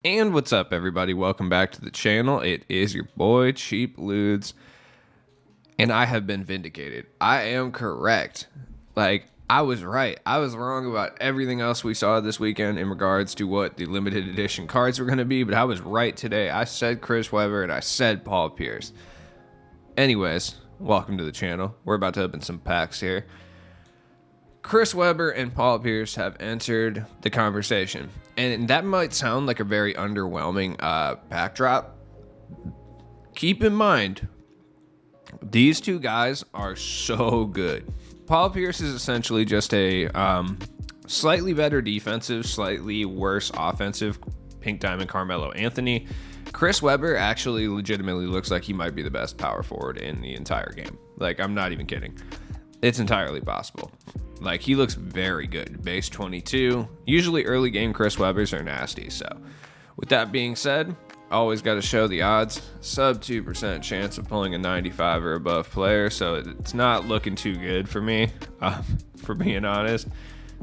And what's up, everybody? Welcome back to the channel. It is your boy, Cheap Ludes, and I have been vindicated. I am correct. I was right. I was wrong about everything else we saw this weekend in regards to what the limited edition cards were going to be, but I was right today. I said Chris Webber, and I said Paul Pierce. Anyways, welcome to the channel. We're about to open some packs here. Chris Webber and Paul Pierce have entered the conversation. And that might sound like a very underwhelming backdrop. Keep in mind, these two guys are so good. Paul Pierce is essentially just a slightly better defensive, slightly worse offensive Pink Diamond Carmelo Anthony. Chris Webber actually legitimately looks like he might be the best power forward in the entire game. Like, I'm not even kidding. It's entirely possible. Like, he looks very good. Base 22. Usually early game Chris Webbers are nasty. So with that being said, always got to show the odds. Sub 2% chance of pulling a 95 or above player. So it's not looking too good for me, for being honest.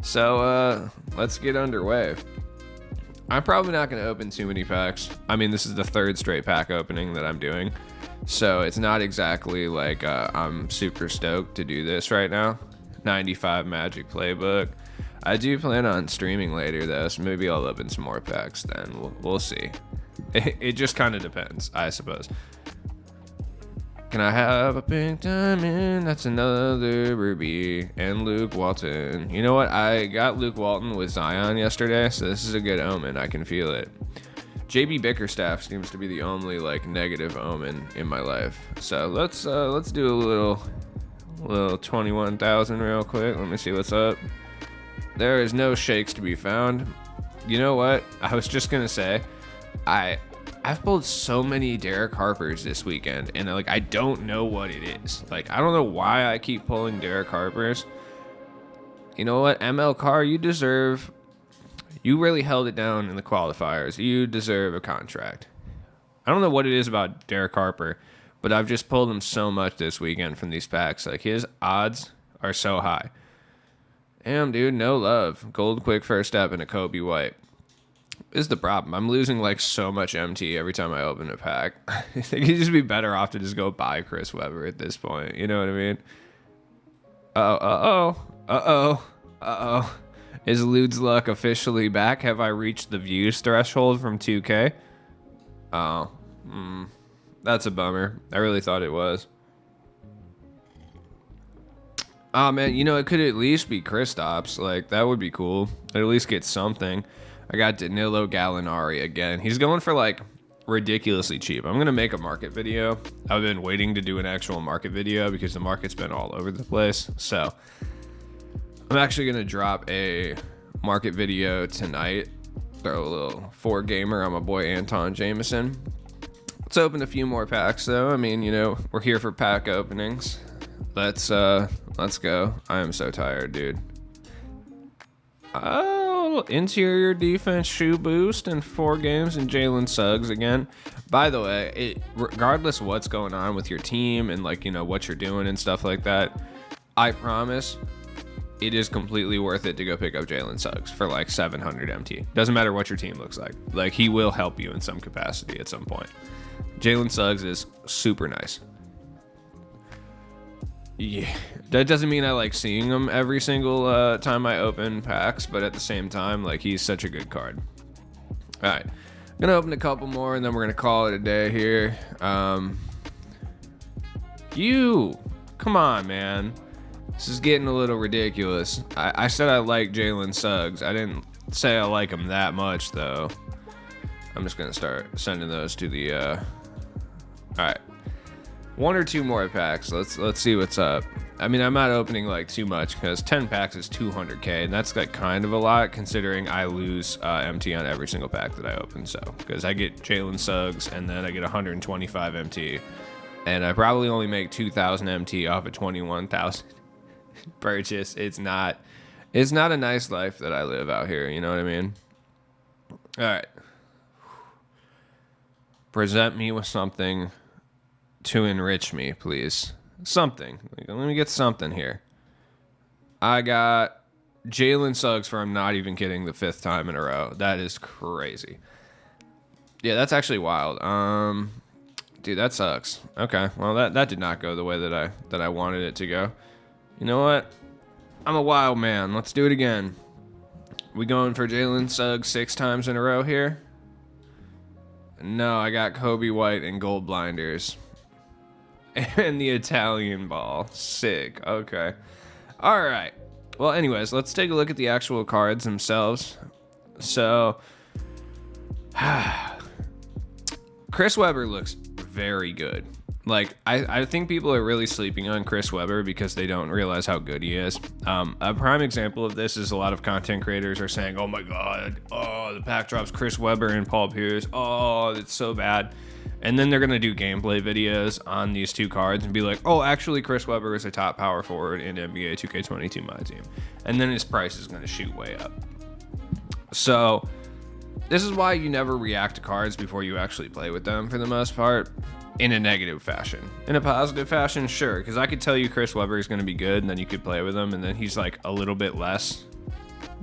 So let's get underway. I'm probably not going to open too many packs. I mean, this is the third straight pack opening that I'm doing. So it's not exactly like I'm super stoked to do this right now. 95 Magic Playbook. I do plan on streaming later though, so maybe I'll open some more packs then. We'll see. It just kind of depends, I suppose. Can I have a pink diamond? That's another ruby. And Luke Walton. You know what? I got Luke Walton with Zion yesterday, so this is a good omen. I can feel it. JB Bickerstaff seems to be the only like negative omen in my life. So let's do a little 21,000 real quick. Let me see what's up. There is no shakes to be found. You know what? I was just gonna say, I've pulled so many Derek Harpers this weekend, and like I don't know what it is. Like, I don't know why I keep pulling Derek Harpers. You know what, ML Carr, you really held it down in the qualifiers. You deserve a contract. I don't know what it is about Derek Harper, but I've just pulled him so much this weekend from these packs. Like, his odds are so high. Damn, dude, no love. Gold quick first step and a Kobe White. This is the problem. I'm losing like so much MT every time I open a pack. I think you'd just be better off to just go buy Chris Webber at this point. You know what I mean? Uh-oh. Is Lude's luck officially back? Have I reached the views threshold from 2K? Oh, that's a bummer. I really thought it was. Oh, man, you know, it could at least be Kristaps. Like, that would be cool. I'd at least get something. I got Danilo Gallinari again. He's going for, like, ridiculously cheap. I'm going to make a market video. I've been waiting to do an actual market video because the market's been all over the place. So I'm actually going to drop a market video tonight. Throw a little 4-gamer on my boy Anton Jameson. Let's open a few more packs, though. I mean, you know, we're here for pack openings. Let's go. I am so tired, dude. Oh, interior defense shoe boost in 4 games and Jalen Suggs again. By the way, regardless of what's going on with your team and, like, you know, what you're doing and stuff like that, I promise it is completely worth it to go pick up Jalen Suggs for like 700 MT. Doesn't matter what your team looks like. Like, he will help you in some capacity at some point. Jalen Suggs is super nice. Yeah, that doesn't mean I like seeing him every single time I open packs, but at the same time, like, he's such a good card. All right, gonna open a couple more and then we're gonna call it a day here. Come on, man. This is getting a little ridiculous. I said I like Jalen Suggs. I didn't say I like him that much, though. I'm just gonna start sending those to the. All right, 1 or 2 more packs. Let's see what's up. I mean, I'm not opening like too much because 10 packs is 200k, and that's like kind of a lot considering I lose MT on every single pack that I open. So because I get Jalen Suggs and then I get 125 MT, and I probably only make 2,000 MT off of 21,000 purchase. It's not a nice life that I live out here. You know what I mean? All right. Present me with something to enrich me, please. Something. Let me get something here. I got Jalen Suggs for, I'm not even kidding, the 5th time in a row. That is crazy. Yeah, that's actually wild. Dude, that sucks. Okay, well that did not go the way that I wanted it to go. You know what? I'm a wild man. Let's do it again. We going for Jalen Suggs 6 times in a row here? No, I got Kobe White and gold blinders. And the Italian ball. Sick. Okay. All right. Well, anyways, let's take a look at the actual cards themselves. So, Chris Webber looks very good. Like, I think people are really sleeping on Chris Webber because they don't realize how good he is. A prime example of this is a lot of content creators are saying, oh my God, oh, the pack drops Chris Webber and Paul Pierce. Oh, it's so bad. And then they're going to do gameplay videos on these two cards and be like, oh, actually, Chris Webber is a top power forward in NBA 2K22 My Team. And then his price is going to shoot way up. So this is why you never react to cards before you actually play with them for the most part. In a negative fashion. In a positive fashion, sure, because I could tell you Chris Webber is going to be good, and then you could play with him, and then he's like a little bit less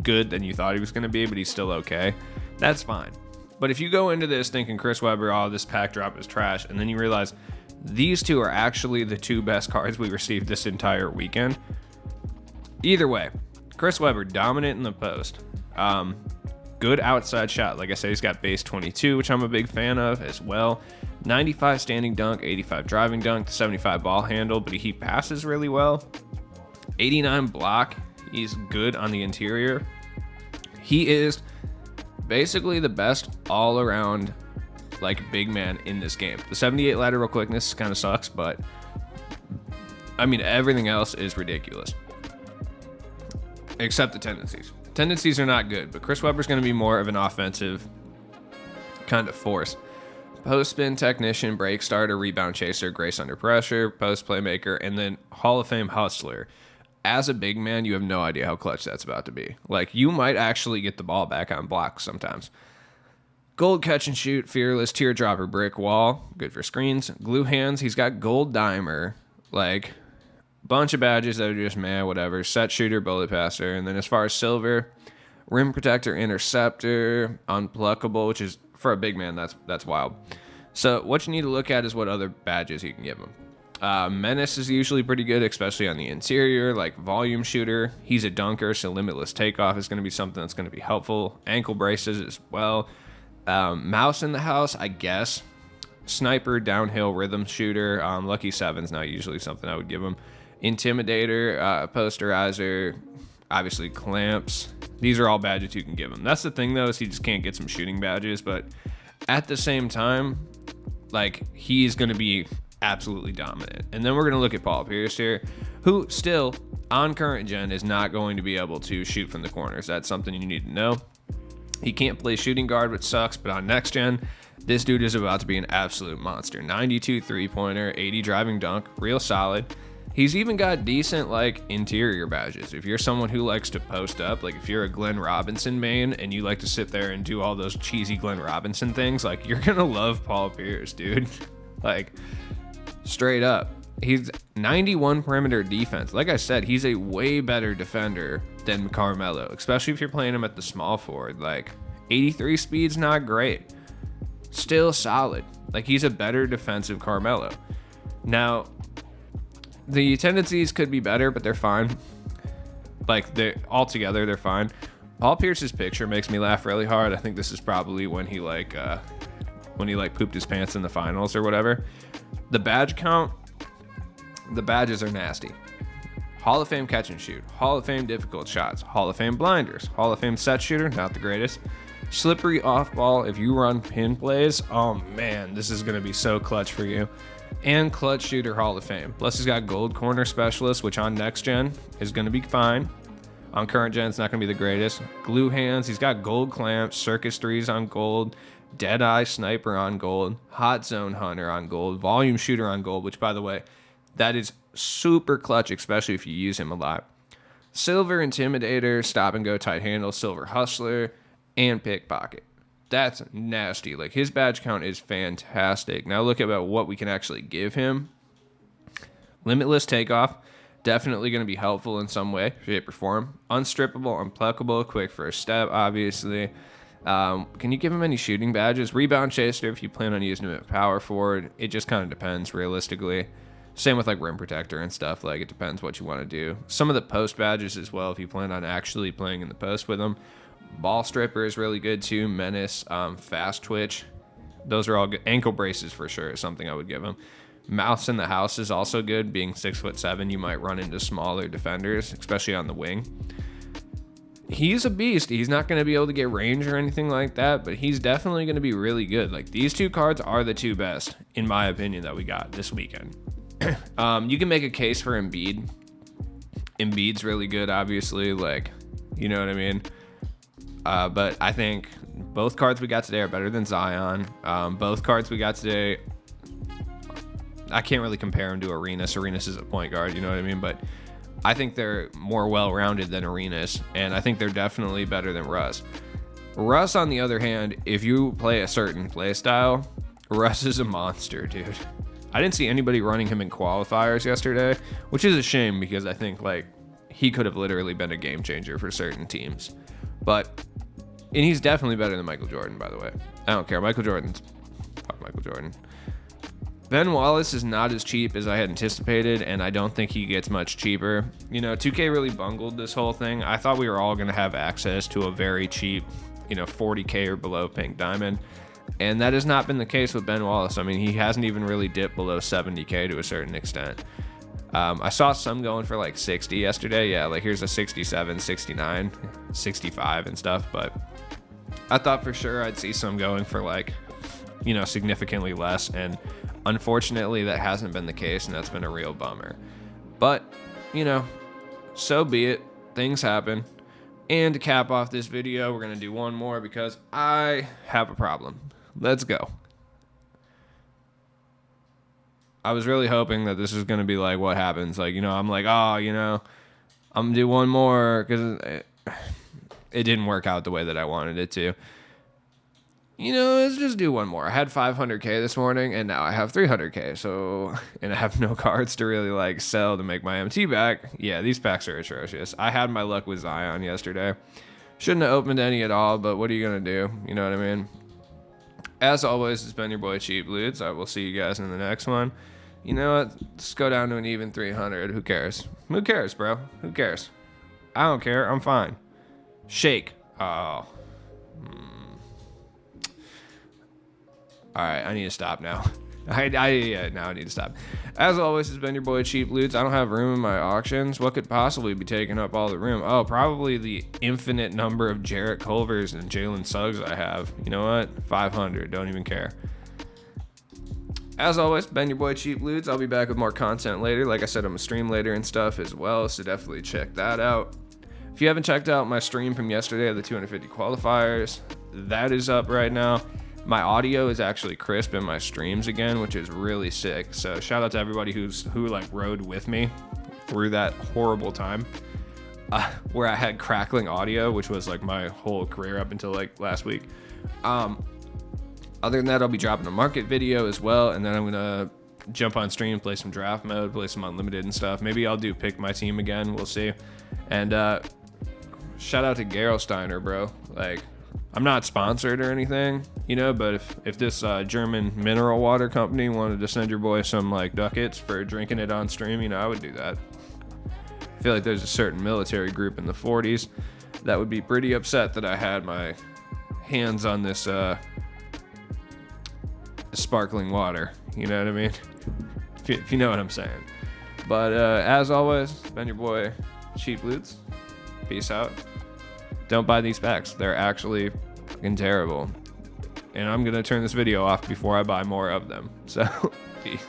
good than you thought he was going to be, but he's still okay. That's fine. But if you go into this thinking Chris Webber, oh, this pack drop is trash, and then you realize these two are actually the two best cards we received this entire weekend. Either way, Chris Webber, dominant in the post. Good outside shot. Like I said, he's got base 22, which I'm a big fan of as well. 95 standing dunk, 85 driving dunk, 75 ball handle, but he passes really well. 89 block. He's good on the interior. He is basically the best all-around like big man in this game. The 78 lateral quickness kind of sucks, but I mean everything else is ridiculous. Except the tendencies. Tendencies are not good, but Chris Webber's going to be more of an offensive kind of force. Post spin technician, break starter, rebound chaser, grace under pressure, post playmaker, and then Hall of Fame hustler. As a big man, you have no idea how clutch that's about to be. Like, you might actually get the ball back on blocks sometimes. Gold catch and shoot, fearless, teardropper, brick wall, good for screens. Glue hands, he's got gold dimer, like bunch of badges that are just meh, whatever. Set shooter, bullet passer, and then as far as silver, rim protector, interceptor, unpluckable, which is for a big man, that's wild. So what you need to look at is what other badges you can give him. Menace is usually pretty good, especially on the interior, like volume shooter. He's a dunker, so limitless takeoff is going to be something that's going to be helpful. Ankle braces as well. Mouse in the house, I guess. Sniper, downhill, rhythm shooter. Lucky Seven's not usually something I would give him. Intimidator, posterizer, obviously clamps. These are all badges you can give him. That's the thing, though, is he just can't get some shooting badges. But at the same time, like, he's going to be absolutely dominant. And then we're going to look at Paul Pierce here, who still, on current gen, is not going to be able to shoot from the corners. That's something you need to know. He can't play shooting guard, which sucks. But on next gen, this dude is about to be an absolute monster. 92 three-pointer, 80 driving dunk, real solid. He's even got decent, like, interior badges. If you're someone who likes to post up, like if you're a Glenn Robinson main and you like to sit there and do all those cheesy Glenn Robinson things, like, you're gonna love Paul Pierce, dude. Like, straight up. He's 91 perimeter defense. Like I said, he's a way better defender than Carmelo, especially if you're playing him at the small forward. Like, 83 speed's not great. Still solid. Like, he's a better defensive Carmelo. Now, the tendencies could be better, but they're fine. Like, they're altogether, they're fine. Paul Pierce's picture makes me laugh really hard. I think this is probably when he pooped his pants in the finals or whatever. The badge count, the badges are nasty. Hall of Fame catch and shoot, Hall of Fame difficult shots, Hall of Fame blinders, Hall of Fame set shooter, not the greatest. Slippery off ball, if you run pin plays, oh man, this is going to be so clutch for you. And clutch shooter Hall of Fame. Plus he's got gold corner specialist, which on next gen is going to be fine. On current gen, it's not going to be the greatest. Glue hands, he's got gold clamps, circus threes on gold, dead eye sniper on gold, hot zone hunter on gold, volume shooter on gold, which by the way, that is super clutch, especially if you use him a lot. Silver intimidator, stop and go tight handle, silver hustler, and pickpocket. That's nasty. Like, his badge count is fantastic. Now look at what we can actually give him. Limitless takeoff, definitely going to be helpful in some way, shape, or form. Unstrippable, unpluckable, quick first step, obviously. Can you give him any shooting badges? Rebound chaser if you plan on using him at power forward. It just kind of depends realistically. Same with like rim protector and stuff. Like it depends what you want to do. Some of the post badges as well if you plan on actually playing in the post with him. Ball stripper is really good too. Menace, fast twitch. Those are all good. Ankle braces for sure is something I would give him. Mouse in the house is also good. Being 6'7", you might run into smaller defenders, especially on the wing. He's a beast. He's not going to be able to get range or anything like that, but he's definitely going to be really good. Like these two cards are the two best, in my opinion, that we got this weekend. You can make a case for Embiid. Embiid's really good, obviously. Like, you know what I mean? But I think both cards we got today are better than Zion. Both cards we got today, I can't really compare them to Arenas. Arenas is a point guard, you know what I mean? But I think they're more well-rounded than Arenas, and I think they're definitely better than Russ. Russ, on the other hand, if you play a certain play style, Russ is a monster, dude. I didn't see anybody running him in qualifiers yesterday, which is a shame because I think like he could have literally been a game changer for certain teams. And he's definitely better than Michael Jordan, by the way. I don't care. Fuck Michael Jordan. Ben Wallace is not as cheap as I had anticipated, and I don't think he gets much cheaper. You know, 2K really bungled this whole thing. I thought we were all going to have access to a very cheap, 40K or below pink diamond. And that has not been the case with Ben Wallace. I mean, he hasn't even really dipped below 70K to a certain extent. I saw some going for like 60 yesterday. Yeah, like here's a 67, 69, 65 and stuff. But I thought for sure I'd see some going for like, significantly less. And unfortunately, that hasn't been the case. And that's been a real bummer. But, so be it. Things happen. And to cap off this video, we're going to do one more because I have a problem. Let's go. I was really hoping that this is going to be like what happens. Like, I'm like, I'm going to do one more because it didn't work out the way that I wanted it to. Let's just do one more. I had 500K this morning and now I have 300K. So, and I have no cards to really like sell to make my MT back. Yeah, these packs are atrocious. I had my luck with Zion yesterday. Shouldn't have opened any at all, but what are you going to do? You know what I mean? As always, it's been your boy Cheap Ludes. I will see you guys in the next one. You know what? Let's go down to an even 300. Who cares? Who cares, bro? Who cares? I don't care. I'm fine. Shake. Oh. All right, I need to stop now. Now I need to stop. As always, it's been your boy Cheap Ludes. I don't have room in my auctions. What could possibly be taking up all the room? Oh, probably the infinite number of Jarrett Culvers and Jalen Suggs I have. You know what? 500. Don't even care. As always, been your boy Cheap Ludes. I'll be back with more content later. Like I said, I'm gonna stream later and stuff as well, so definitely check that out. If you haven't checked out my stream from yesterday of the 250 qualifiers, that is up right now. My audio is actually crisp in my streams again, which is really sick. So shout out to everybody who rode with me through that horrible time where I had crackling audio, which was like my whole career up until like last week. Other than that, I'll be dropping a market video as well, and then I'm gonna jump on stream, play some draft mode, play some unlimited and stuff. Maybe I'll do pick my team again. We'll see. And shout out to Gerolsteiner, bro. Like, I'm not sponsored or anything, but if this German mineral water company wanted to send your boy some like ducats for drinking it on stream, I would do that. I feel like there's a certain military group in the 40s that would be pretty upset that I had my hands on this sparkling water. You know what I mean? If you know what I'm saying. But as always, been your boy Cheap Ludes. Peace out. Don't buy these packs. They're actually fucking terrible. And I'm going to turn this video off before I buy more of them. So, peace.